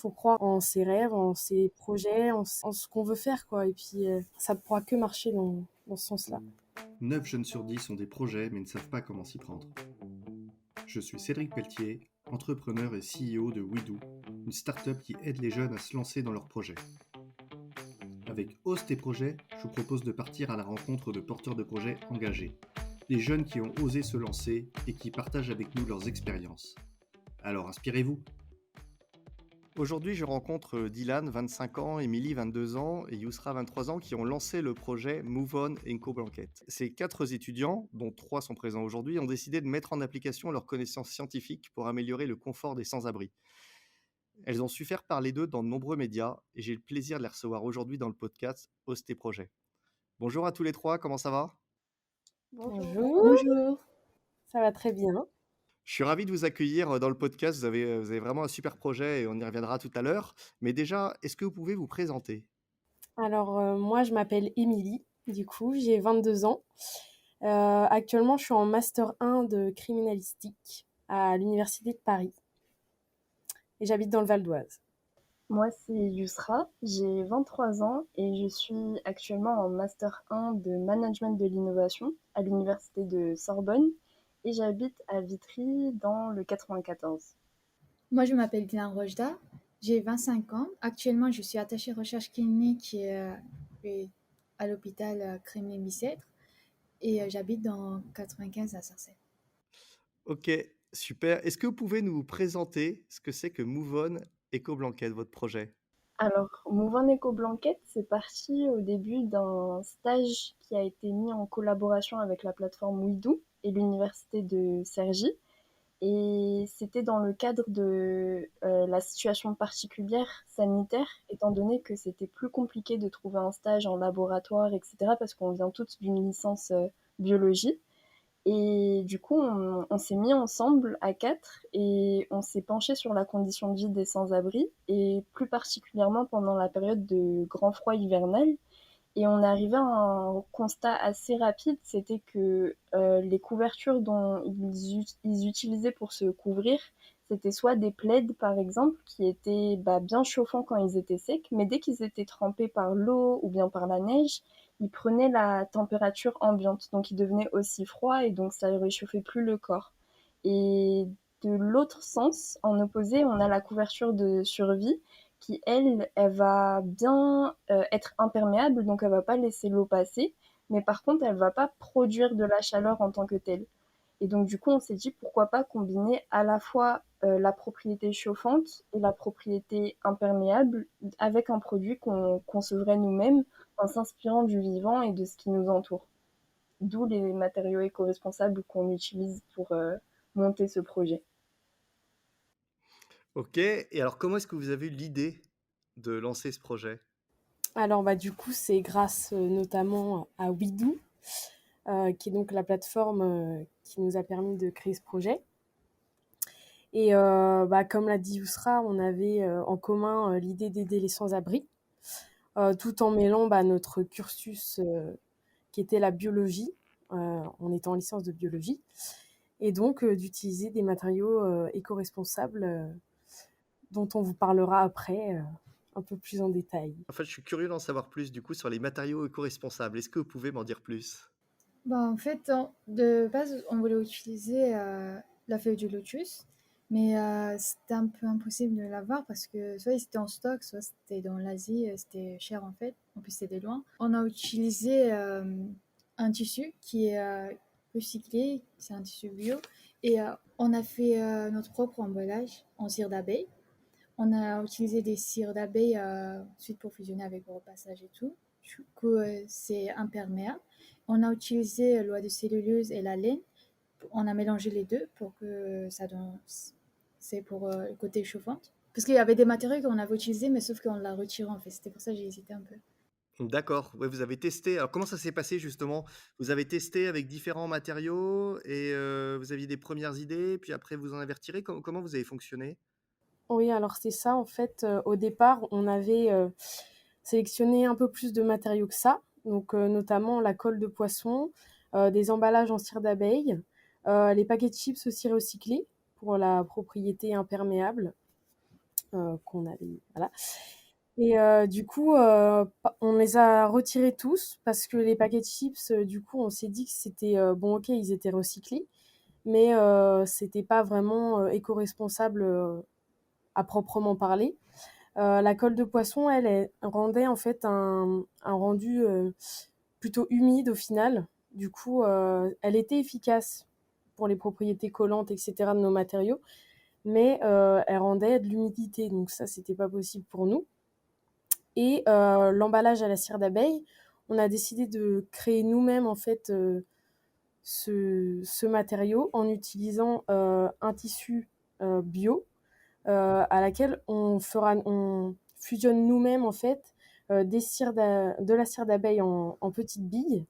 Faut croire en ses rêves, en ses projets, en ce qu'on veut faire, quoi. Et puis, ça ne pourra que marcher dans ce sens-là. 9 jeunes sur 10 ont des projets mais ne savent pas comment s'y prendre. Je suis Cédric Pelletier, entrepreneur et CEO de WeDo, une start-up qui aide les jeunes à se lancer dans leurs projets. Avec Ose tes projets, je vous propose de partir à la rencontre de porteurs de projets engagés, des jeunes qui ont osé se lancer et qui partagent avec nous leurs expériences. Alors inspirez-vous! Aujourd'hui, je rencontre Dylan, 25 ans, Émilie, 22 ans et Yousra, 23 ans, qui ont lancé le projet Move On Eco Blanket. Ces 4 étudiants, dont 3 sont présents aujourd'hui, ont décidé de mettre en application leurs connaissances scientifiques pour améliorer le confort des sans-abri. Elles ont su faire parler d'eux dans de nombreux médias et j'ai le plaisir de les recevoir aujourd'hui dans le podcast Ose tes projets. Bonjour à tous les 3, comment ça va? Bonjour. Bonjour, Bonjour. ça va très bien. Je suis ravi de vous accueillir dans le podcast, vous avez vraiment un super projet et on y reviendra tout à l'heure. Mais déjà, est-ce que vous pouvez vous présenter? Alors, moi, je m'appelle Émilie, du coup, j'ai 22 ans. Actuellement, je suis en master 1 de criminalistique à l'université de Paris et j'habite dans le Val d'Oise. Moi, c'est Yousra, j'ai 23 ans et je suis actuellement en Master 1 de Management de l'innovation à l'Université de Sorbonne et j'habite à Vitry dans le 94. Moi, je m'appelle Dilan Rojda, j'ai 25 ans. Actuellement, je suis attachée recherche clinique à l'hôpital Crémier-Bicêtre et j'habite dans 95 à Sarcelles. Ok, super. Est-ce que vous pouvez nous présenter ce que c'est que Move On Eco Blanket, votre projet? Alors, Mouvement Eco Blanket, c'est parti au début d'un stage qui a été mis en collaboration avec la plateforme WeDo et l'Université de Cergy. Et c'était dans le cadre de la situation particulière sanitaire, étant donné que c'était plus compliqué de trouver un stage en laboratoire, etc., parce qu'on vient toutes d'une licence biologie. Et du coup, on s'est mis ensemble à 4 et on s'est penché sur la condition de vie des sans-abri, et plus particulièrement pendant la période de grand froid hivernal. Et on est arrivé à un constat assez rapide, c'était que les couvertures dont ils utilisaient pour se couvrir, c'était soit des plaids par exemple, qui étaient bien chauffants quand ils étaient secs, mais dès qu'ils étaient trempés par l'eau ou bien par la neige, ils prenaient la température ambiante, donc ils devenaient aussi froids et donc ça ne réchauffait plus le corps. Et de l'autre sens, en opposé, on a la couverture de survie qui, elle va bien être imperméable, donc elle va pas laisser l'eau passer, mais par contre, elle va pas produire de la chaleur en tant que telle. Et donc, du coup, on s'est dit pourquoi pas combiner à la fois la propriété chauffante et la propriété imperméable avec un produit qu'on concevrait nous-mêmes en s'inspirant du vivant et de ce qui nous entoure. D'où les matériaux éco-responsables qu'on utilise pour monter ce projet. Ok, et alors comment est-ce que vous avez eu l'idée de lancer ce projet? Alors, du coup, c'est grâce notamment à WeDo, qui est donc la plateforme qui nous a permis de créer ce projet. Et comme l'a dit Yousra, on avait en commun l'idée d'aider les sans-abri, tout en mêlant notre cursus qui était la biologie, en étant en licence de biologie, et donc d'utiliser des matériaux éco-responsables dont on vous parlera après un peu plus en détail. En fait, je suis curieux d'en savoir plus du coup sur les matériaux éco-responsables. Est-ce que vous pouvez m'en dire plus? En fait, de base, on voulait utiliser la feuille du lotus, mais c'était un peu impossible de l'avoir parce que soit c'était en stock, soit c'était dans l'Asie, c'était cher en fait, en plus c'était loin. On a utilisé un tissu qui est recyclé, c'est un tissu bio, et on a fait notre propre emballage en cire d'abeille. On a utilisé des cires d'abeille ensuite pour fusionner avec le repassage et tout. Du coup, c'est imperméable. On a utilisé l'oie de cellulose et la laine. On a mélangé les deux pour que ça donne. C'est pour le côté chauffant. Parce qu'il y avait des matériaux qu'on avait utilisés, mais sauf qu'on l'a retiré en fait. C'était pour ça que j'ai hésité un peu. D'accord, ouais, vous avez testé. Alors comment ça s'est passé justement? Vous avez testé avec différents matériaux et vous aviez des premières idées, puis après vous en avez retiré. Comment vous avez fonctionné? Oui, alors c'est ça, en fait, au départ, on avait sélectionné un peu plus de matériaux que ça, donc notamment la colle de poisson, des emballages en cire d'abeille, les paquets de chips aussi recyclés pour la propriété imperméable. qu'on avait, voilà. Et du coup, on les a retirés tous parce que les paquets de chips, du coup, on s'est dit que c'était bon, ok, ils étaient recyclés, mais c'était pas vraiment éco-responsable à proprement parler. La colle de poisson, elle rendait en fait un rendu plutôt humide au final. Du coup, elle était efficace pour les propriétés collantes, etc. de nos matériaux, mais elle rendait de l'humidité, donc ça, c'était pas possible pour nous. Et l'emballage à la cire d'abeille, on a décidé de créer nous-mêmes en fait ce matériau en utilisant un tissu bio à laquelle on fusionne nous-mêmes en fait de la cire d'abeille en petites billes.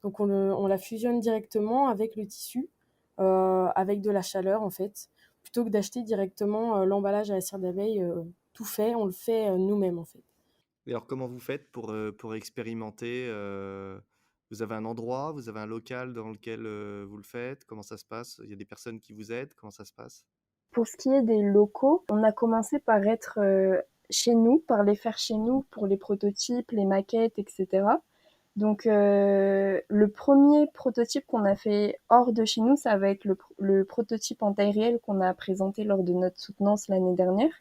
Donc on la fusionne directement avec le tissu, avec de la chaleur en fait, plutôt que d'acheter directement l'emballage à la cire d'abeille tout fait, on le fait nous-mêmes en fait. Et alors, comment vous faites pour expérimenter vous avez un endroit, vous avez un local dans lequel vous le faites? Comment ça se passe? Il y a des personnes qui vous aident? Comment ça se passe? Pour ce qui est des locaux, on a commencé par être chez nous, par les faire chez nous pour les prototypes, les maquettes, etc. Donc le premier prototype qu'on a fait hors de chez nous, ça va être le prototype en taille réelle qu'on a présenté lors de notre soutenance l'année dernière.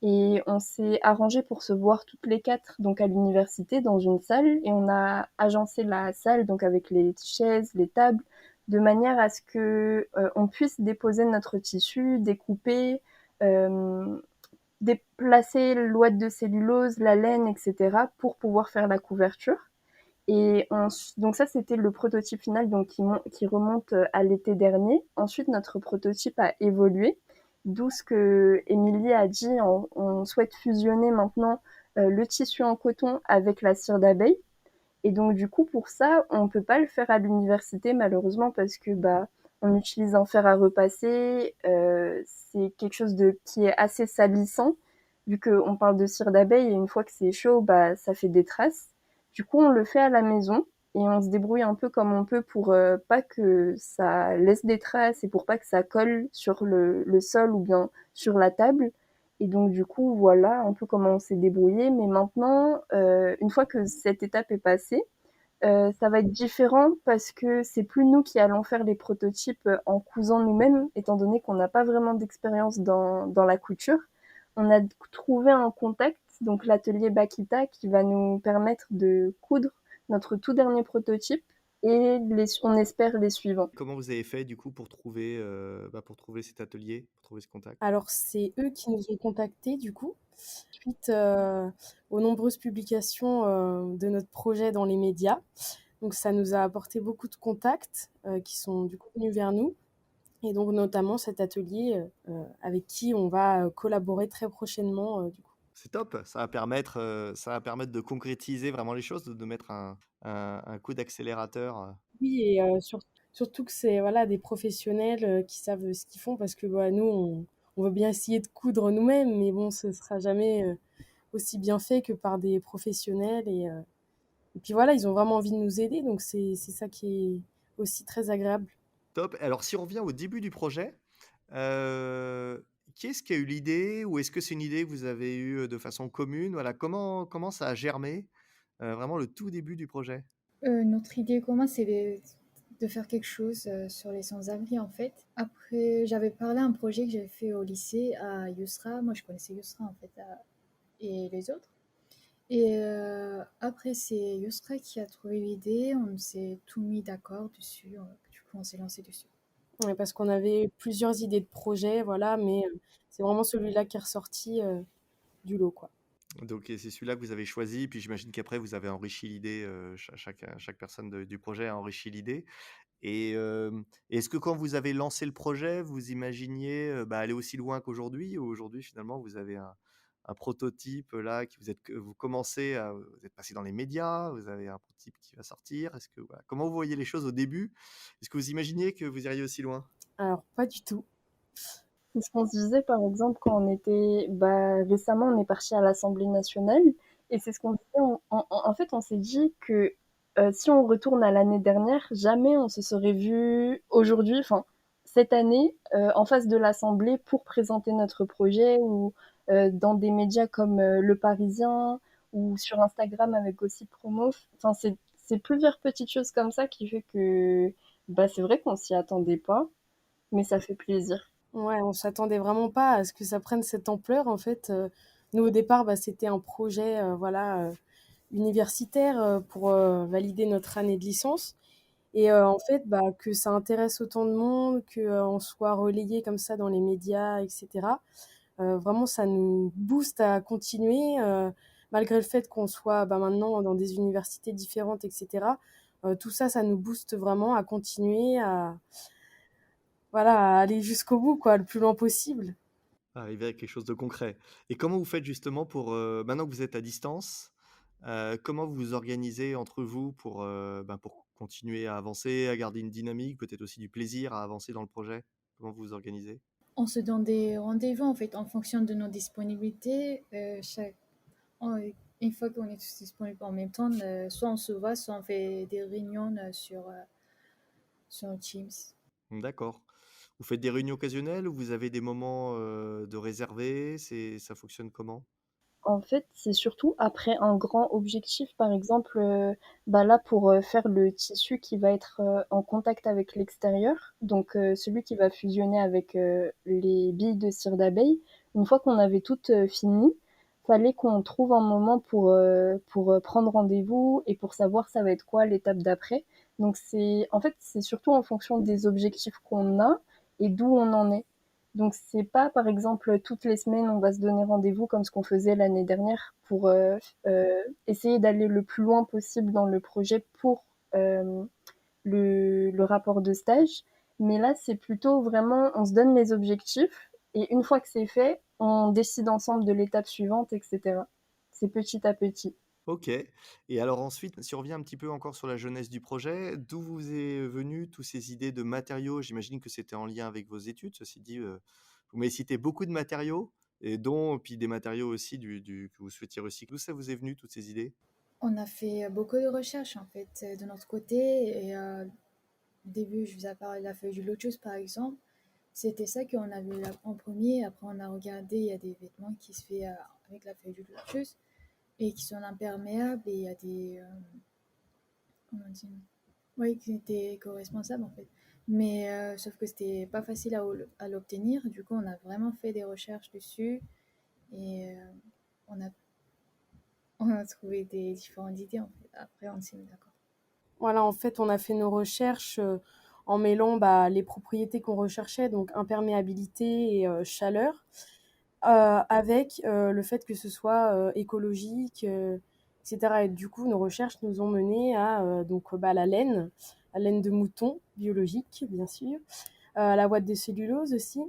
Et on s'est arrangé pour se voir toutes les quatre donc à l'université dans une salle et on a agencé la salle donc avec les chaises, les tables de manière à ce que on puisse déposer notre tissu, découper, euh, déplacer l'ouate de cellulose, la laine, etc. pour pouvoir faire la couverture. Et donc ça, c'était le prototype final donc qui remonte à l'été dernier. Ensuite, notre prototype a évolué, d'où ce que Émilie a dit, on souhaite fusionner maintenant le tissu en coton avec la cire d'abeille. Et donc du coup, pour ça, on ne peut pas le faire à l'université malheureusement parce que on utilise un fer à repasser, c'est quelque chose qui est assez salissant vu qu'on parle de cire d'abeille et une fois que c'est chaud, ça fait des traces. Du coup, on le fait à la maison et on se débrouille un peu comme on peut pour pas que ça laisse des traces et pour pas que ça colle sur le sol ou bien sur la table. Et donc du coup, voilà un peu comment on s'est débrouillé. Mais maintenant, une fois que cette étape est passée, ça va être différent parce que c'est plus nous qui allons faire les prototypes en cousant nous-mêmes, étant donné qu'on n'a pas vraiment d'expérience dans la couture. On a trouvé un contact, donc l'atelier Bakita, qui va nous permettre de coudre notre tout dernier prototype et on espère les suivants. Comment vous avez fait du coup pour trouver cet atelier, pour trouver ce contact? Alors c'est eux qui nous ont contactés du coup, suite aux nombreuses publications de notre projet dans les médias. Donc ça nous a apporté beaucoup de contacts qui sont du coup venus vers nous. Et donc notamment cet atelier avec qui on va collaborer très prochainement du coup. C'est top, ça va permettre de concrétiser vraiment les choses, de mettre un coup d'accélérateur. Oui, et surtout que c'est voilà, des professionnels qui savent ce qu'ils font parce que bah, nous, on veut bien essayer de coudre nous-mêmes, mais bon, ce sera jamais aussi bien fait que par des professionnels. Et puis voilà, ils ont vraiment envie de nous aider, donc c'est ça qui est aussi très agréable. Top. Alors si on revient au début du projet, qui est-ce qui a eu l'idée ou est-ce que c'est une idée que vous avez eue de façon commune? Voilà, comment ça a germé, vraiment le tout début du projet? Notre idée commune, c'est de faire quelque chose sur les sans-abri en fait. Après, j'avais parlé d'un projet que j'avais fait au lycée à Yusra. Moi, je connaissais Yusra en fait et les autres. Et après, c'est Yusra qui a trouvé l'idée. On s'est tout mis d'accord dessus. Du coup, on s'est lancé dessus. Ouais, parce qu'on avait plusieurs idées de projets, voilà, mais c'est vraiment celui-là qui est ressorti du lot, quoi. Donc et c'est celui-là que vous avez choisi, puis j'imagine qu'après vous avez enrichi l'idée, chaque personne du projet a enrichi l'idée. Et est-ce que quand vous avez lancé le projet, vous imaginiez, aller aussi loin qu'aujourd'hui? Ou aujourd'hui finalement vous avez un prototype là que vous commencez à vous êtes passé dans les médias, vous avez un prototype qui va sortir? Est-ce que voilà, comment vous voyez les choses au début? Est-ce que vous imaginiez que vous iriez aussi loin? Alors, pas du tout. C'est ce qu'on se disait par exemple quand on était récemment on est parti à l'Assemblée nationale et c'est ce qu'on disait en fait on s'est dit que si on retourne à l'année dernière jamais on se serait vu aujourd'hui enfin cette année en face de l'Assemblée pour présenter notre projet ou dans des médias comme Le Parisien ou sur Instagram avec Gossip Promo. Enfin, c'est plusieurs petites choses comme ça qui fait que bah, c'est vrai qu'on s'y attendait pas, mais ça fait plaisir. Ouais, on s'attendait vraiment pas à ce que ça prenne cette ampleur. En fait, nous au départ, bah, c'était un projet, voilà, universitaire pour valider notre année de licence. Et en fait, bah, que ça intéresse autant de monde, que on soit relayé comme ça dans les médias, etc. Vraiment, ça nous booste à continuer, malgré le fait qu'on soit bah, maintenant dans des universités différentes, etc. Tout ça, ça nous booste vraiment à continuer, voilà, à aller jusqu'au bout, quoi, le plus loin possible. Arriver à quelque chose de concret. Et comment vous faites justement pour, maintenant que vous êtes à distance, comment vous vous organisez entre vous pour continuer à avancer, à garder une dynamique, peut-être aussi du plaisir à avancer dans le projet? Comment vous vous organisez? On se donne des rendez-vous en fait en fonction de nos disponibilités. Une fois qu'on est tous disponibles en même temps, soit on se voit, soit on fait des réunions sur Teams. D'accord. Vous faites des réunions occasionnelles ou vous avez des moments, de réservés? Ça fonctionne comment? En fait, c'est surtout après un grand objectif, par exemple, bah là pour faire le tissu qui va être en contact avec l'extérieur, donc celui qui va fusionner avec les billes de cire d'abeille. Une fois qu'on avait toutes fini, fallait qu'on trouve un moment pour prendre rendez-vous et pour savoir ça va être quoi l'étape d'après. Donc en fait, c'est surtout en fonction des objectifs qu'on a et d'où on en est. Donc c'est pas par exemple toutes les semaines on va se donner rendez-vous comme ce qu'on faisait l'année dernière pour essayer d'aller le plus loin possible dans le projet pour le rapport de stage. Mais là c'est plutôt vraiment on se donne les objectifs et une fois que c'est fait, on décide ensemble de l'étape suivante, etc. C'est petit à petit. OK. Et alors ensuite, si on revient un petit peu encore sur la jeunesse du projet, d'où vous est venue toutes ces idées de matériaux? J'imagine que c'était en lien avec vos études. Ceci dit, vous m'avez cité beaucoup de matériaux et dont puis des matériaux aussi du que vous souhaitiez recycler. D'où ça vous est venu toutes ces idées? On a fait beaucoup de recherches en fait de notre côté et au début je vous ai parlé de la feuille du lotus par exemple. C'était ça qu'on a vu en premier. Après on a regardé, il y a des vêtements qui se fait avec la feuille du lotus et qui sont imperméables et il y a des comment on dit, oui, qui étaient éco-responsables en fait. Mais sauf que c'était pas facile à l'obtenir. Du coup, on a vraiment fait des recherches dessus et on a, on a trouvé des différentes idées en fait. Après, on s'est mis d'accord. Voilà, en fait, on a fait nos recherches en mêlant bah, les propriétés qu'on recherchait, donc imperméabilité et chaleur, avec le fait que ce soit écologique, etc. Et du coup, nos recherches nous ont mené à donc, bah, la laine de mouton biologique, bien sûr, la ouate de cellulose aussi,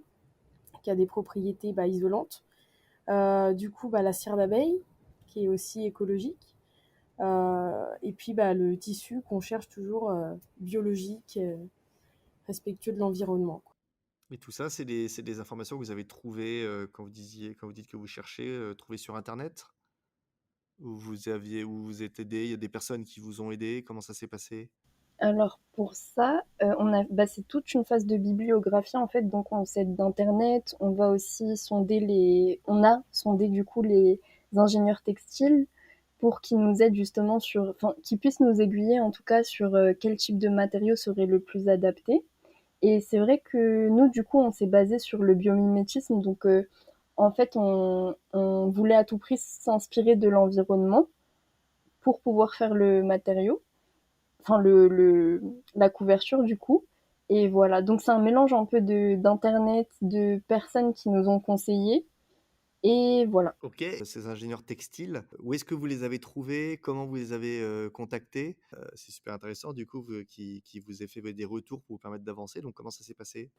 qui a des propriétés bah, isolantes. Du coup, bah, la cire d'abeille, qui est aussi écologique. Et puis bah, le tissu qu'on cherche toujours biologique, respectueux de l'environnement, quoi. Et tout ça, c'est des informations que vous avez trouvées, quand vous dites que vous cherchez, trouvées sur internet? Ou vous êtes aidé? Il y a des personnes qui vous ont aidé? Comment ça s'est passé? Alors pour ça, bah, c'est toute une phase de bibliographie en fait, donc on s'aide d'internet, on va aussi on a sondé du coup les ingénieurs textiles pour qu'ils nous aident justement enfin qu'ils puissent nous aiguiller en tout cas sur quel type de matériau serait le plus adapté. Et c'est vrai que nous du coup on s'est basé sur le biomimétisme, donc en fait on voulait à tout prix s'inspirer de l'environnement pour pouvoir faire le matériau enfin la couverture du coup. Et voilà, donc c'est un mélange un peu d'internet, de personnes qui nous ont conseillé. Et voilà. OK. Ces ingénieurs textiles, où est-ce que vous les avez trouvés? Comment vous les avez, contactés? C'est super intéressant du coup, qui vous ait fait, des retours pour vous permettre d'avancer, donc comment ça s'est passé?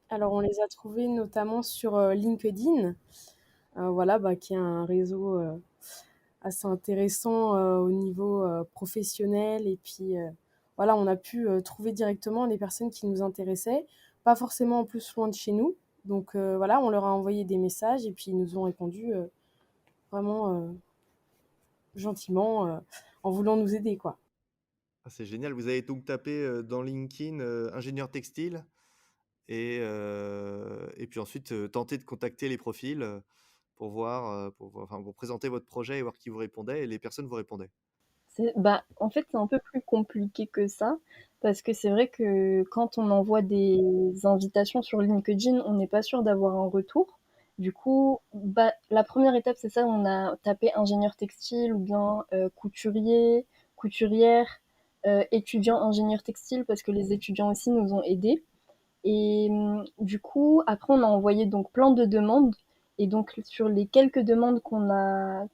Alors on les a trouvés notamment sur LinkedIn, voilà, bah, qui est un réseau assez intéressant au niveau professionnel. Et puis voilà, on a pu trouver directement les personnes qui nous intéressaient, pas forcément en plus loin de chez nous. Donc voilà, on leur a envoyé des messages et puis ils nous ont répondu vraiment gentiment en voulant nous aider, quoi. Ah, c'est génial, vous avez donc tapé, dans LinkedIn, ingénieur textile et puis ensuite, tenté de contacter les profils, pour voir, enfin, pour présenter votre projet et voir qui vous répondait et les personnes vous répondaient? Bah, en fait, c'est un peu plus compliqué que ça, parce que c'est vrai que quand on envoie des invitations sur LinkedIn, on n'est pas sûr d'avoir un retour. Du coup, bah, la première étape, c'est ça, on a tapé ingénieur textile ou bien couturier, couturière, étudiant ingénieur textile, parce que les étudiants aussi nous ont aidés. Et du coup, après, on a envoyé donc plein de demandes. Et donc, sur les quelques demandes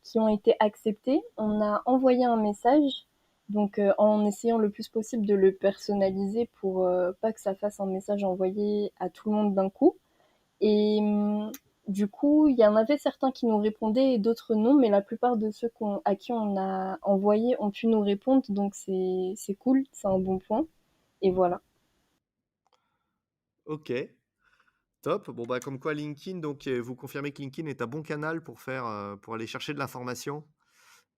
qui ont été acceptées, on a envoyé un message, donc en essayant le plus possible de le personnaliser pour pas que ça fasse un message envoyé à tout le monde d'un coup. Et du coup, il y en avait certains qui nous répondaient et d'autres non, mais la plupart de ceux à qui on a envoyé ont pu nous répondre, donc c'est cool, c'est un bon point. Et voilà. OK, top. Bon, bah, comme quoi LinkedIn, donc, vous confirmez que LinkedIn est un bon canal pour faire, pour aller chercher de l'information?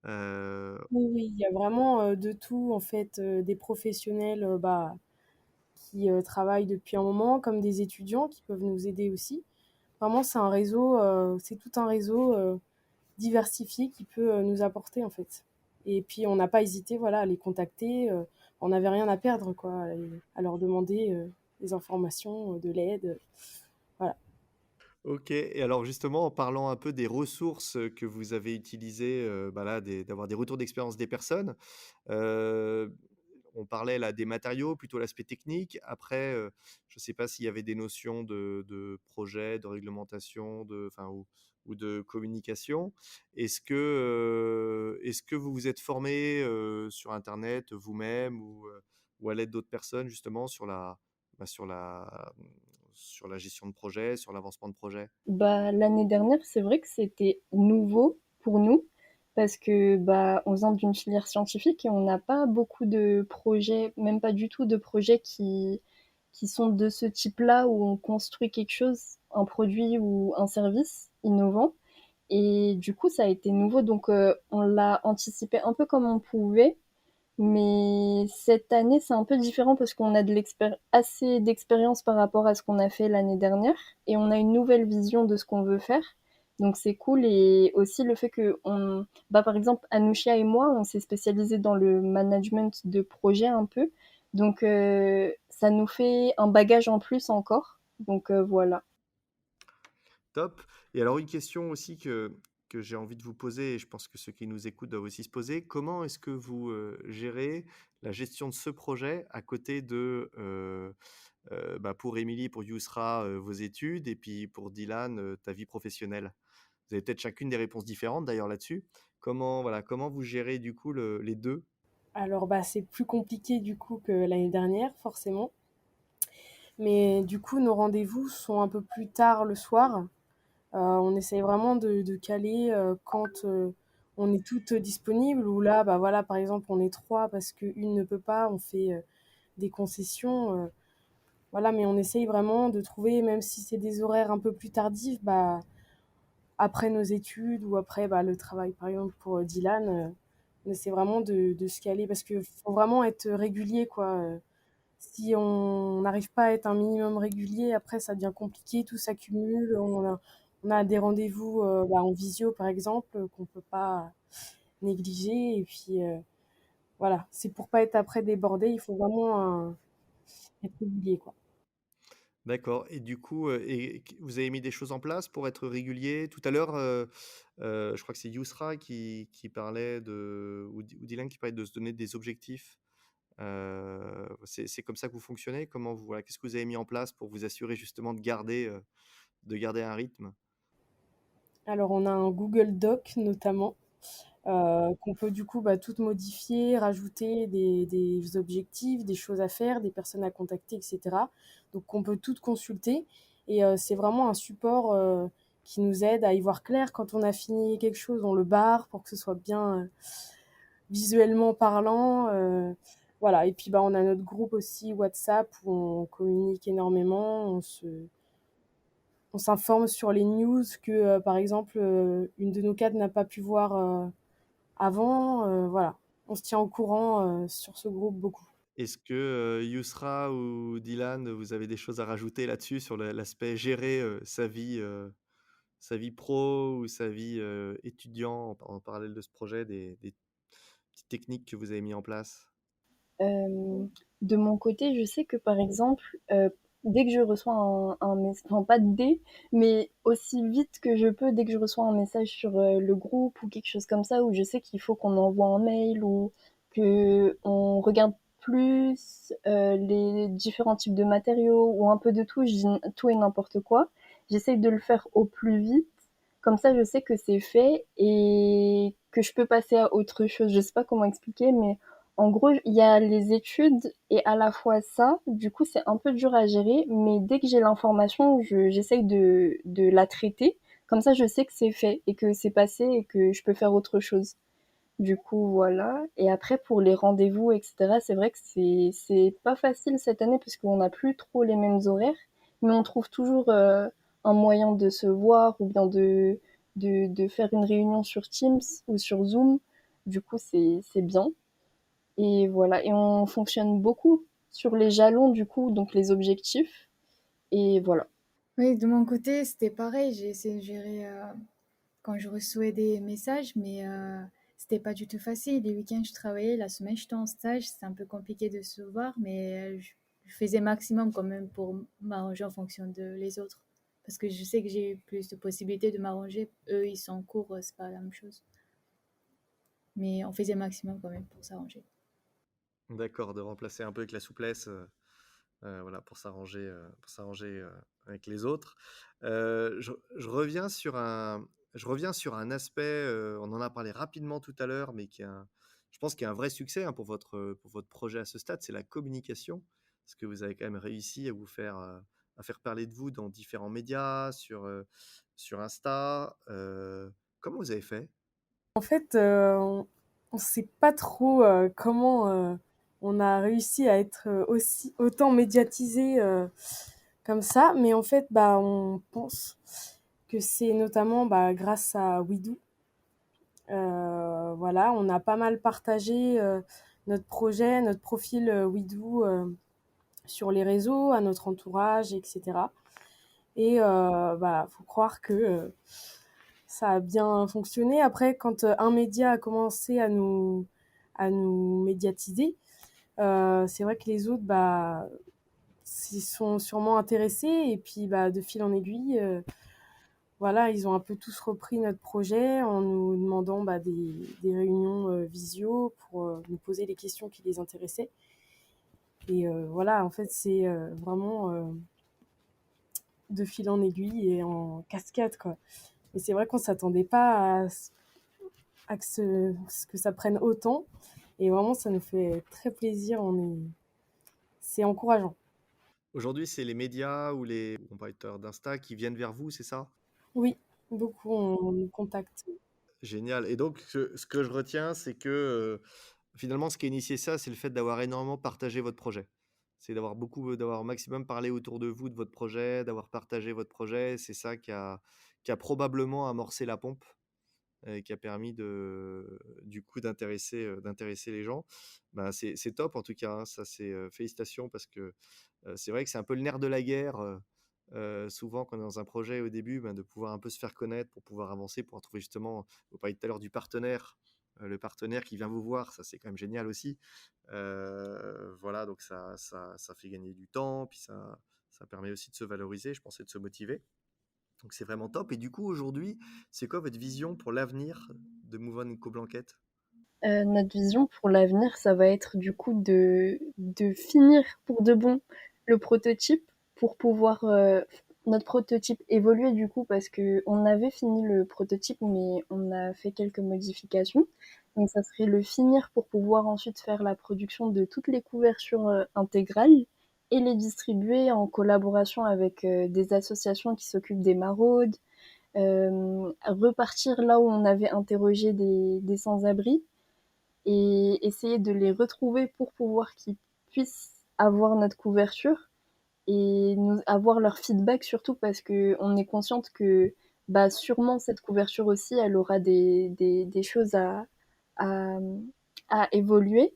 Heu, Oui, oui, il y a vraiment, de tout en fait, des professionnels, bah, qui, travaillent depuis un moment, comme des étudiants qui peuvent nous aider aussi. Vraiment, c'est tout un réseau, diversifié qui peut, nous apporter en fait. Et puis on n'a pas hésité, voilà, à les contacter, on n'avait rien à perdre quoi, à leur demander, des informations, de l'aide, voilà. OK, et alors justement, en parlant un peu des ressources, que vous avez utilisées, bah, là, d'avoir des retours d'expérience des personnes, heu, on parlait là des matériaux, plutôt l'aspect technique. Après, je ne sais pas s'il y avait des notions de projet, de réglementation, enfin, ou de communication. Est-ce que vous vous êtes formé sur internet vous-même, ou à l'aide d'autres personnes justement bah, sur la gestion de projet, sur l'avancement de projet? Bah, l'année dernière, c'est vrai que c'était nouveau pour nous parce que bah, on vient d'une filière scientifique et on n'a pas beaucoup de projets, même pas du tout de projets qui sont de ce type-là où on construit quelque chose, un produit ou un service innovant. Et du coup, ça a été nouveau, donc on l'a anticipé un peu comme on pouvait. Mais cette année, c'est un peu différent parce qu'on a assez d'expérience par rapport à ce qu'on a fait l'année dernière et on a une nouvelle vision de ce qu'on veut faire. Donc c'est cool et aussi le fait que bah par exemple Anouchia et moi, on s'est spécialisé dans le management de projet un peu. Donc ça nous fait un bagage en plus encore. Donc voilà. Top. Et alors une question aussi que j'ai envie de vous poser, et je pense que ceux qui nous écoutent doivent aussi se poser: comment est-ce que vous, gérez la gestion de ce projet à côté bah, pour Émilie, pour Yousra, vos études, et puis pour Dylan, ta vie professionnelle? Vous avez peut-être chacune des réponses différentes d'ailleurs là-dessus. Comment vous gérez du coup les 2? Alors, bah, c'est plus compliqué du coup que l'année dernière, forcément. Mais du coup, nos rendez-vous sont un peu plus tard le soir. On essaye vraiment de caler quand on est toutes disponibles. Ou là, bah voilà, par exemple, on est trois parce qu'une ne peut pas, on fait des concessions. Voilà, mais on essaye vraiment de trouver, même si c'est des horaires un peu plus tardifs, bah, après nos études ou après bah, le travail, par exemple, pour Dylan, on essaie vraiment de se caler parce qu'il faut vraiment être régulier, quoi. Si on n'arrive pas à être un minimum régulier, après ça devient compliqué, tout s'accumule. On a des rendez-vous bah, en visio, par exemple, qu'on ne peut pas négliger. Et puis voilà, c'est pour pas être après débordé, il faut vraiment être régulier, quoi. D'accord, et du coup, vous avez mis des choses en place pour être régulier? Tout à l'heure, je crois que c'est Yousra qui parlait ou Dylan qui parlait de se donner des objectifs. C'est comme ça que vous fonctionnez? Qu'est-ce que vous avez mis en place pour vous assurer justement de garder un rythme? Alors on a un Google Doc notamment, qu'on peut du coup bah, tout modifier, rajouter des objectifs, des choses à faire, des personnes à contacter, etc. Donc on peut tout consulter et c'est vraiment un support qui nous aide à y voir clair. Quand on a fini quelque chose, on le barre pour que ce soit bien visuellement parlant. Voilà. Et puis bah, on a notre groupe aussi WhatsApp où on communique énormément, on s'informe sur les news que, par exemple, une de nos cadres n'a pas pu voir avant. Voilà, on se tient au courant sur ce groupe beaucoup. Est-ce que, Yousra ou Dylan, vous avez des choses à rajouter là-dessus sur l'aspect gérer, sa vie pro ou sa vie étudiant en parallèle de ce projet, des petites techniques que vous avez mis en place? De mon côté, je sais que par exemple, dès que je reçois un message, enfin pas dès, mais aussi vite que je peux, dès que je reçois un message sur le groupe ou quelque chose comme ça, où je sais qu'il faut qu'on envoie un mail ou que on regarde plus les différents types de matériaux ou un peu de tout, je dis tout et n'importe quoi. J'essaye de le faire au plus vite. Comme ça, je sais que c'est fait et que je peux passer à autre chose. Je sais pas comment expliquer, mais en gros, il y a les études et à la fois ça, du coup, c'est un peu dur à gérer, mais dès que j'ai l'information, j'essaye de la traiter. Comme ça, je sais que c'est fait et que c'est passé et que je peux faire autre chose. Du coup, voilà. Et après, pour les rendez-vous, etc., c'est vrai que c'est pas facile cette année parce qu'on n'a plus trop les mêmes horaires, mais on trouve toujours un moyen de se voir ou bien de faire une réunion sur Teams ou sur Zoom. Du coup, c'est bien. Et voilà, et on fonctionne beaucoup sur les jalons du coup, donc les objectifs. Et voilà. Oui, de mon côté, c'était pareil. J'ai essayé de gérer quand je recevais des messages, mais c'était pas du tout facile. Les week-ends, je travaillais, la semaine, j'étais en stage. C'était un peu compliqué de se voir, mais je faisais maximum quand même pour m'arranger en fonction de les autres. Parce que je sais que j'ai eu plus de possibilités de m'arranger. Eux, ils sont en cours, c'est pas la même chose. Mais on faisait maximum quand même pour s'arranger. D'accord, de remplacer un peu avec la souplesse, voilà, pour s'arranger avec les autres. Je reviens sur je reviens sur un aspect, on en a parlé rapidement tout à l'heure, mais je pense qu'il y a un vrai succès hein, pour votre projet à ce stade, c'est la communication. Parce que vous avez quand même réussi à à faire parler de vous dans différents médias, sur Insta. Comment vous avez fait? En fait, on sait pas trop comment on a réussi à être aussi autant médiatisé comme ça, mais en fait, bah, on pense que c'est notamment bah, grâce à Widoo. Voilà, on a pas mal partagé notre projet, notre profil Widoo sur les réseaux, à notre entourage, etc. Et bah, faut croire que ça a bien fonctionné. Après, quand un média a commencé à nous médiatiser, c'est vrai que les autres bah, s'y sont sûrement intéressés. Et puis, bah, de fil en aiguille, voilà, ils ont un peu tous repris notre projet en nous demandant bah, des réunions visio pour nous poser les questions qui les intéressaient. Et voilà, en fait, c'est vraiment de fil en aiguille et en cascade, quoi. Et c'est vrai qu'on s'attendait pas à que ça prenne autant. Et vraiment, ça nous fait très plaisir. C'est encourageant. Aujourd'hui, c'est les médias ou les compétiteurs d'Insta qui viennent vers vous, c'est ça? Oui, beaucoup on nous contacte. Génial. Et donc, ce que je retiens, c'est que finalement, ce qui a initié ça, c'est le fait d'avoir énormément partagé votre projet. C'est d'avoir au maximum parlé autour de vous de votre projet, d'avoir partagé votre projet. C'est ça qui a probablement amorcé la pompe et qui a permis du coup d'intéresser les gens. Ben, c'est top en tout cas, hein. Ça, c'est félicitations parce que c'est vrai que c'est un peu le nerf de la guerre. Souvent, quand on est dans un projet au début, ben, de pouvoir un peu se faire connaître pour pouvoir avancer, pour trouver justement, vous parliez tout à l'heure du partenaire, le partenaire qui vient vous voir, ça c'est quand même génial aussi. Voilà, donc ça fait gagner du temps, puis ça permet aussi de se valoriser, je pense, et de se motiver. Donc c'est vraiment top. Et du coup, aujourd'hui, c'est quoi votre vision pour l'avenir de Move On Eco Blanquette? Notre vision pour l'avenir, ça va être du coup de finir pour de bon le prototype pour pouvoir notre prototype évoluer du coup parce que on avait fini le prototype mais on a fait quelques modifications. Donc ça serait le finir pour pouvoir ensuite faire la production de toutes les couvertures intégrales et les distribuer en collaboration avec des associations qui s'occupent des maraudes, repartir là où on avait interrogé des sans-abri et essayer de les retrouver pour pouvoir qu'ils puissent avoir notre couverture et nous avoir leur feedback surtout parce que on est consciente que bah sûrement cette couverture aussi elle aura des choses à, à évoluer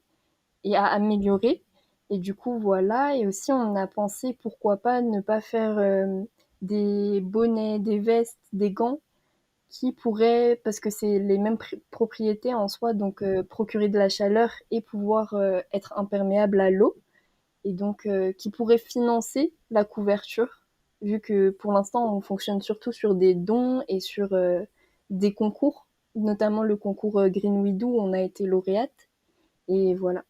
et à améliorer et du coup voilà et aussi on a pensé pourquoi pas ne pas faire des bonnets, des vestes, des gants qui pourraient, parce que c'est les mêmes propriétés en soi, donc procurer de la chaleur et pouvoir être imperméable à l'eau, et donc qui pourraient financer la couverture, vu que pour l'instant on fonctionne surtout sur des dons et sur des concours, notamment le concours Green Widow où on a été lauréate, et voilà.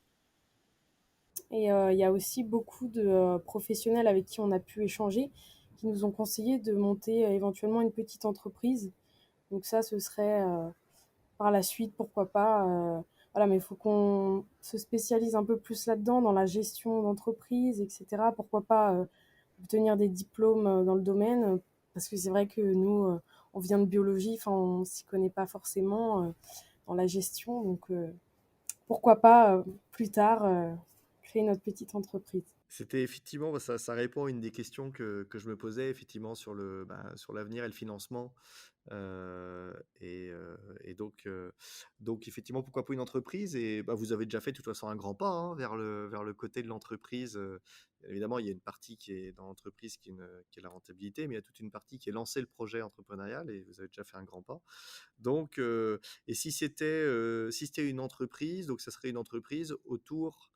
Et il y a aussi beaucoup de professionnels avec qui on a pu échanger qui nous ont conseillé de monter éventuellement une petite entreprise. Donc ça, ce serait par la suite, pourquoi pas. Voilà, mais il faut qu'on se spécialise un peu plus là-dedans, dans la gestion d'entreprise, etc. Pourquoi pas obtenir des diplômes dans le domaine, parce que c'est vrai que nous, on vient de biologie, enfin, on s'y connaît pas forcément dans la gestion. Donc pourquoi pas plus tard créer notre petite entreprise. C'était effectivement, ça répond à une des questions que je me posais effectivement sur l'avenir et le financement. Et donc effectivement, pourquoi pas une entreprise? Et bah, vous avez déjà fait de toute façon un grand pas hein, vers le côté de l'entreprise. Évidemment, il y a une partie qui est dans l'entreprise qui est la rentabilité, mais il y a toute une partie qui est lancer le projet entrepreneurial et vous avez déjà fait un grand pas. Donc, et si c'était une entreprise, donc ça serait une entreprise autour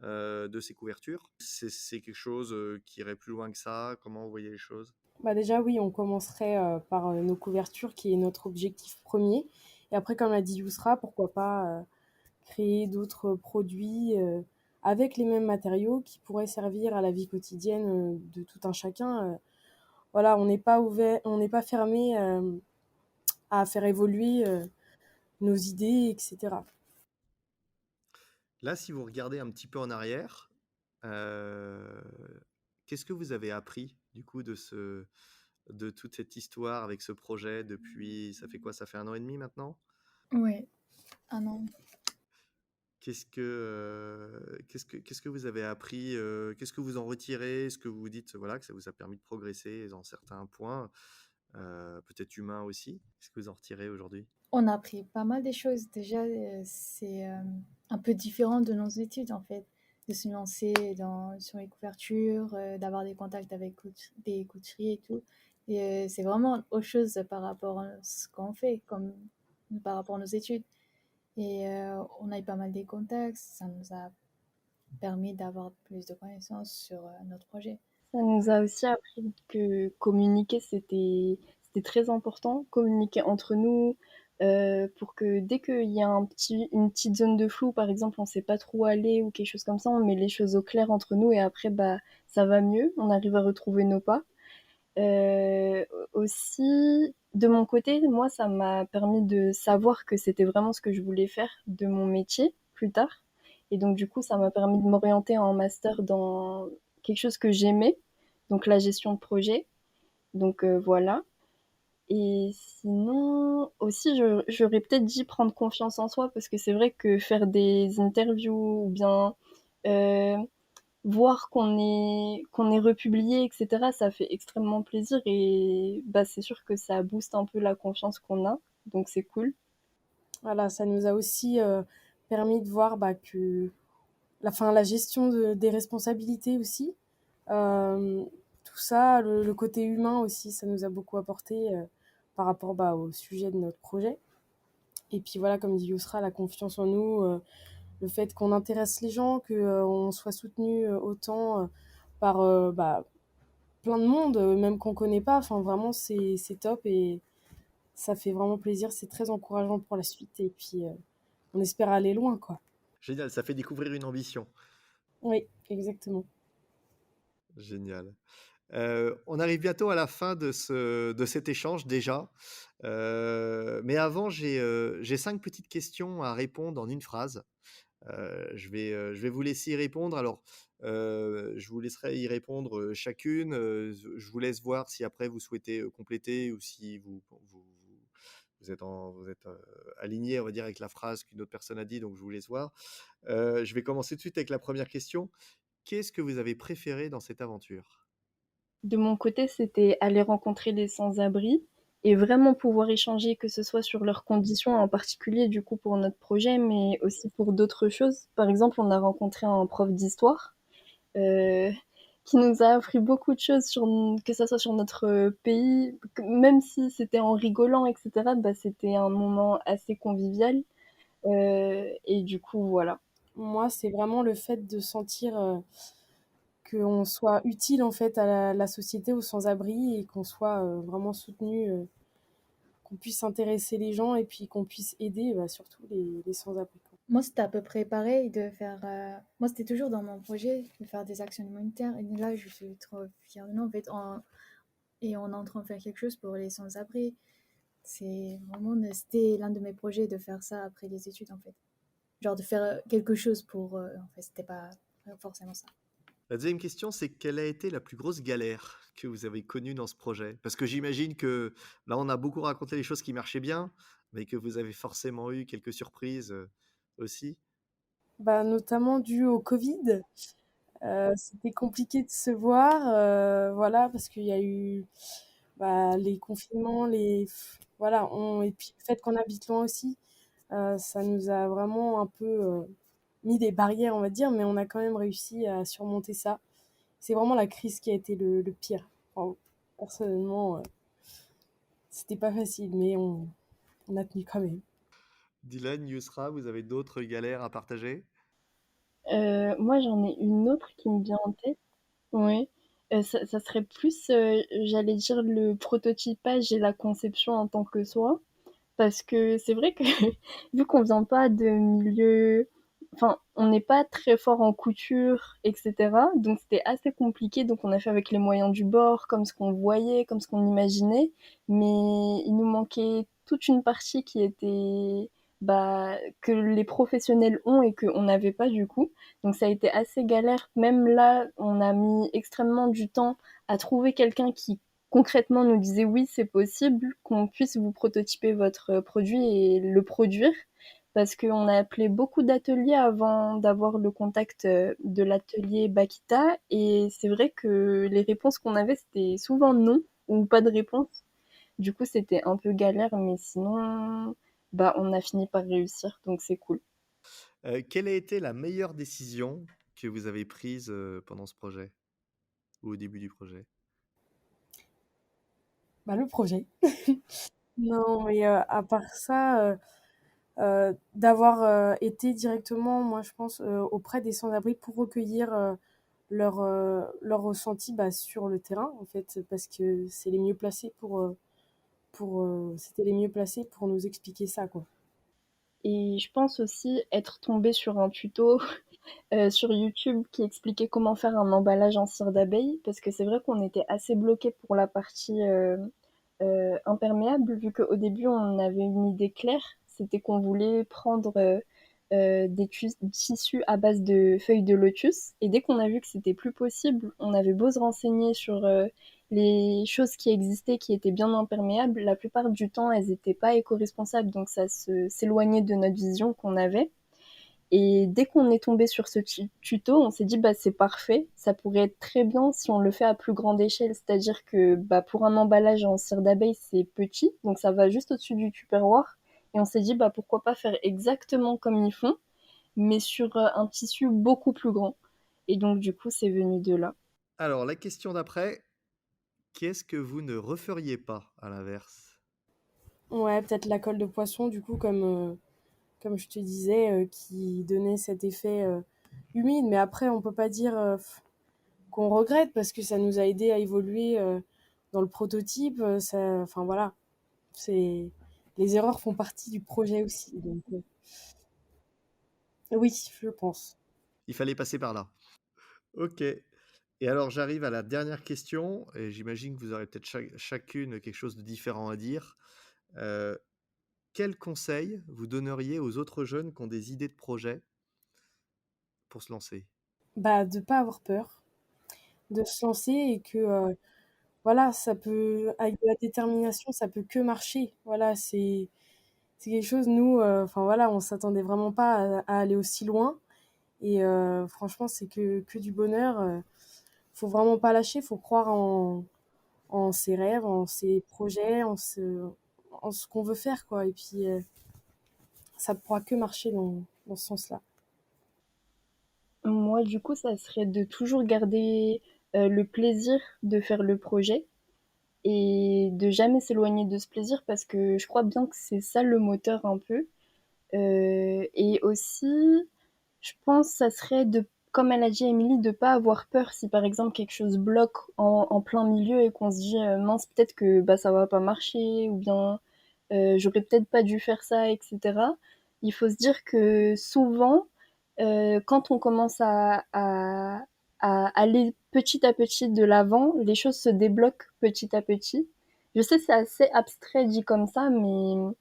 de ces couvertures. C'est quelque chose qui irait plus loin que ça. Comment vous voyez les choses? Bah déjà, oui, on commencerait par nos couvertures, qui est notre objectif premier. Et après, comme l'a dit Yousra, pourquoi pas créer d'autres produits avec les mêmes matériaux qui pourraient servir à la vie quotidienne de tout un chacun. Voilà, on n'est pas ouvert, on n'est pas fermé à faire évoluer nos idées, etc. Là, si vous regardez un petit peu en arrière, euh, qu'est-ce que vous avez appris du coup de toute cette histoire avec ce projet depuis, ça fait quoi? Ça fait 1 an et demi maintenant? Ouais, un an. Qu'est-ce que vous avez appris? Qu'est-ce que vous en retirez? Est-ce que vous vous dites voilà, que ça vous a permis de progresser dans certains points, peut-être humains aussi? Qu'est-ce que vous en retirez aujourd'hui? On a appris pas mal des choses. Déjà, c'est un peu différent de nos études, en fait, de se lancer sur les couvertures, d'avoir des contacts avec des couturiers et tout. Et c'est vraiment autre chose par rapport à ce qu'on fait, comme par rapport à nos études. Et on a eu pas mal des contacts, ça nous a permis d'avoir plus de connaissances sur notre projet. Ça nous a aussi appris que communiquer, c'était très important. Communiquer entre nous, pour que dès qu'il y a une petite zone de flou, par exemple, on ne sait pas trop où aller ou quelque chose comme ça, on met les choses au clair entre nous et après, bah, ça va mieux. On arrive à retrouver nos pas. Euh, Aussi, de mon côté, moi, ça m'a permis de savoir que c'était vraiment ce que je voulais faire de mon métier plus tard. Et donc, du coup, ça m'a permis de m'orienter en master dans quelque chose que j'aimais, donc la gestion de projet. Donc, voilà. Et sinon, aussi, j'aurais peut-être dit prendre confiance en soi, parce que c'est vrai que faire des interviews ou bien euh, voir qu'on est republié, etc., ça fait extrêmement plaisir et bah, c'est sûr que ça booste un peu la confiance qu'on a, donc c'est cool. Voilà, ça nous a aussi permis de voir bah, que la gestion des responsabilités aussi, euh, tout ça, le côté humain aussi, ça nous a beaucoup apporté par rapport bah, au sujet de notre projet. Et puis voilà, comme dit Yousra, la confiance en nous, le fait qu'on intéresse les gens, qu'on soit soutenu autant par bah, plein de monde, même qu'on ne connaît pas. Enfin, vraiment, c'est top et ça fait vraiment plaisir. C'est très encourageant pour la suite. Et puis, on espère aller loin, quoi. Génial, ça fait découvrir une ambition. Oui, exactement. Génial. On arrive bientôt à la fin de cet échange déjà. Mais avant, j'ai 5 petites questions à répondre en une phrase. Je vais vous laisser y répondre. Alors, je vous laisserai y répondre chacune. Je vous laisse voir si après vous souhaitez compléter ou si vous êtes aligné, on va dire, avec la phrase qu'une autre personne a dit. Donc, je vous laisse voir. Je vais commencer tout de suite avec la première question. Qu'est-ce que vous avez préféré dans cette aventure? De mon côté, c'était aller rencontrer des sans-abri et vraiment pouvoir échanger, que ce soit sur leurs conditions, en particulier du coup pour notre projet, mais aussi pour d'autres choses. Par exemple, on a rencontré un prof d'histoire. Euh, qui nous a appris beaucoup de choses, que ça soit sur notre pays, même si c'était en rigolant, etc., bah, c'était un moment assez convivial. Et du coup, voilà. Moi, c'est vraiment le fait de sentir qu'on soit utile en fait à la société, aux sans-abri et qu'on soit vraiment soutenu, qu'on puisse intéresser les gens et puis qu'on puisse aider bah, surtout les sans-abri, quoi. Moi, c'était à peu près pareil de faire. Moi, c'était toujours dans mon projet de faire des actions humanitaires. Et là, je suis trop fière de nous. En fait, et on est en train de faire quelque chose pour les sans-abri. C'est vraiment. C'était l'un de mes projets de faire ça après les études, en fait. Genre de faire quelque chose pour. En fait, c'était pas forcément ça. La deuxième question, c'est quelle a été la plus grosse galère que vous avez connue dans ce projet? Parce que j'imagine que là, on a beaucoup raconté les choses qui marchaient bien, mais que vous avez forcément eu quelques surprises aussi. Bah, notamment dû au Covid. C'était compliqué de se voir, voilà, parce qu'il y a eu bah, les confinements, voilà, et puis le fait qu'on habite loin aussi, ça nous a vraiment un peu mis des barrières, on va dire, mais on a quand même réussi à surmonter ça. C'est vraiment la crise qui a été le pire. Enfin, personnellement, c'était pas facile, mais on a tenu quand même. Dylan, Yusra, vous avez d'autres galères à partager? Moi, j'en ai une autre qui me vient en tête. Oui. Ça serait plus, j'allais dire, le prototypage et la conception en tant que soi. Parce que c'est vrai que vu qu'on vient pas de milieu, enfin, on n'est pas très fort en couture, etc. Donc c'était assez compliqué. Donc on a fait avec les moyens du bord, comme ce qu'on voyait, comme ce qu'on imaginait. Mais il nous manquait toute une partie qui était bah, que les professionnels ont et qu'on n'avait pas du coup. Donc ça a été assez galère. Même là, on a mis extrêmement du temps à trouver quelqu'un qui concrètement nous disait oui, c'est possible qu'on puisse vous prototyper votre produit et le produire. Parce qu'on a appelé beaucoup d'ateliers avant d'avoir le contact de l'atelier Bakita. Et c'est vrai que les réponses qu'on avait, c'était souvent non ou pas de réponse. Du coup, c'était un peu galère, mais sinon, bah, on a fini par réussir, donc c'est cool. Quelle a été la meilleure décision que vous avez prise pendant ce projet ou au début du projet? Bah, le projet. Non, mais à part ça, d'avoir été directement, moi je pense, auprès des sans-abri pour recueillir leur ressenti bah, sur le terrain, en fait, parce que c'est les mieux placés c'était les mieux placés pour nous expliquer ça, quoi. Et je pense aussi être tombée sur un tuto sur YouTube qui expliquait comment faire un emballage en cire d'abeille, parce que c'est vrai qu'on était assez bloqué pour la partie imperméable, vu qu'au début on avait une idée claire, c'était qu'on voulait prendre des tissus à base de feuilles de lotus, et dès qu'on a vu que c'était plus possible, on avait beau se renseigner sur les choses qui existaient, qui étaient bien imperméables, la plupart du temps elles n'étaient pas éco-responsables, donc ça s'éloignait de notre vision qu'on avait. Et dès qu'on est tombé sur ce tuto, on s'est dit bah c'est parfait, ça pourrait être très bien si on le fait à plus grande échelle, c'est-à-dire que bah pour un emballage en cire d'abeille c'est petit, donc ça va juste au-dessus du tupperware. Et on s'est dit bah pourquoi pas faire exactement comme ils font, mais sur un tissu beaucoup plus grand. Et donc du coup c'est venu de là. Alors, la question d'après, qu'est-ce que vous ne referiez pas à l'inverse? Ouais, peut-être la colle de poisson, du coup, comme je te disais, qui donnait cet effet humide. Mais après, on peut pas dire qu'on regrette parce que ça nous a aidé à évoluer dans le prototype. Enfin voilà, c'est les erreurs font partie du projet aussi. Donc oui, je pense. Il fallait passer par là. Ok. Et alors, j'arrive à la dernière question, et j'imagine que vous aurez peut-être chacune quelque chose de différent à dire. Euh, quel conseil vous donneriez aux autres jeunes qui ont des idées de projet pour se lancer? Bah de pas avoir peur, de se lancer et que voilà, ça peut avec de la détermination, ça peut que marcher. Voilà, c'est quelque chose nous, enfin voilà, on s'attendait vraiment pas à aller aussi loin. Et franchement, c'est que du bonheur. Faut vraiment pas lâcher, faut croire en ses rêves, en ses projets, en ce qu'on veut faire, quoi. Et puis, ça ne pourra que marcher dans ce sens-là. Moi, du coup, ça serait de toujours garder le plaisir de faire le projet et de jamais s'éloigner de ce plaisir parce que je crois bien que c'est ça le moteur un peu. Et aussi, je pense que ça serait de, comme elle a dit Émilie, de pas avoir peur si par exemple quelque chose bloque en plein milieu et qu'on se dit mince, peut-être que bah, ça va pas marcher ou bien j'aurais peut-être pas dû faire ça, etc. Il faut se dire que souvent, quand on commence à aller petit à petit de l'avant, les choses se débloquent petit à petit. Je sais, c'est assez abstrait dit comme ça, mais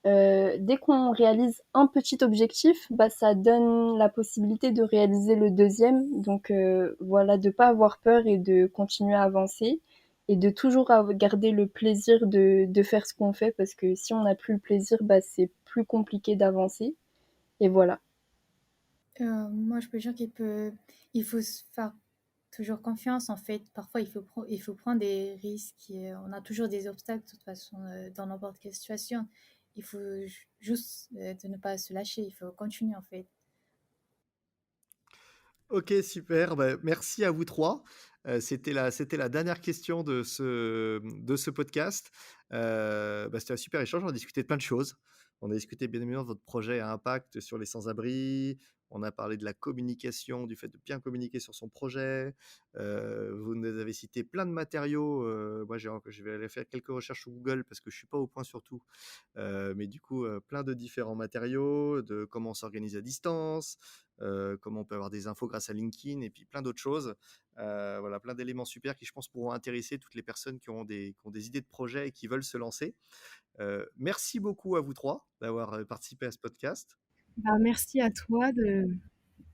dès qu'on réalise un petit objectif, bah, ça donne la possibilité de réaliser le deuxième. Donc voilà, de pas avoir peur et de continuer à avancer et de toujours garder le plaisir de faire ce qu'on fait parce que si on n'a plus le plaisir, bah, c'est plus compliqué d'avancer. Et voilà. Moi, je peux dire il faut se faire toujours confiance. En fait, parfois, il faut prendre des risques. Et, on a toujours des obstacles, de toute façon, dans n'importe quelle situation. Il faut juste de ne pas se lâcher. Il faut continuer, en fait. Ok, super. Bah, merci à vous trois. C'était la dernière question de ce podcast. C'était un super échange. On a discuté de plein de choses. On a discuté bien évidemment de votre projet à impact sur les sans-abri. On a parlé de la communication, du fait de bien communiquer sur son projet. Vous nous avez cité plein de matériaux. Moi, je vais aller faire quelques recherches sur Google parce que je suis pas au point sur tout. Mais du coup, plein de différents matériaux, de comment on s'organise à distance, comment on peut avoir des infos grâce à LinkedIn et puis plein d'autres choses. Voilà, plein d'éléments super qui, je pense, pourront intéresser toutes les personnes qui ont des idées de projet et qui veulent se lancer. Merci beaucoup à vous trois d'avoir participé à ce podcast. Bah, merci à toi de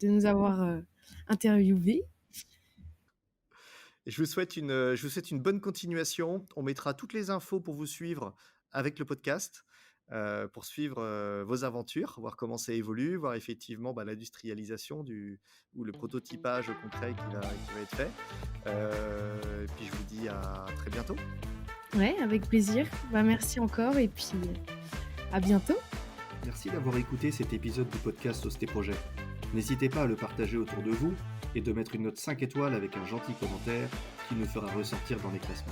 nous avoir interviewés. Et je vous souhaite une bonne continuation. On mettra toutes les infos pour vous suivre avec le podcast, pour suivre vos aventures, voir comment ça évolue, voir effectivement l'industrialisation ou le prototypage concret qui va être fait. Et puis je vous dis à très bientôt. Ouais, avec plaisir. Bah, merci encore et puis à bientôt. Merci d'avoir écouté cet épisode du podcast Osté Projet. N'hésitez pas à le partager autour de vous et de mettre une note 5 étoiles avec un gentil commentaire qui nous fera ressortir dans les classements.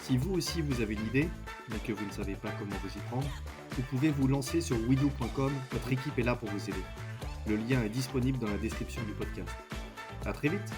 Si vous aussi vous avez une idée, mais que vous ne savez pas comment vous y prendre, vous pouvez vous lancer sur widoo.com, notre équipe est là pour vous aider. Le lien est disponible dans la description du podcast. À très vite!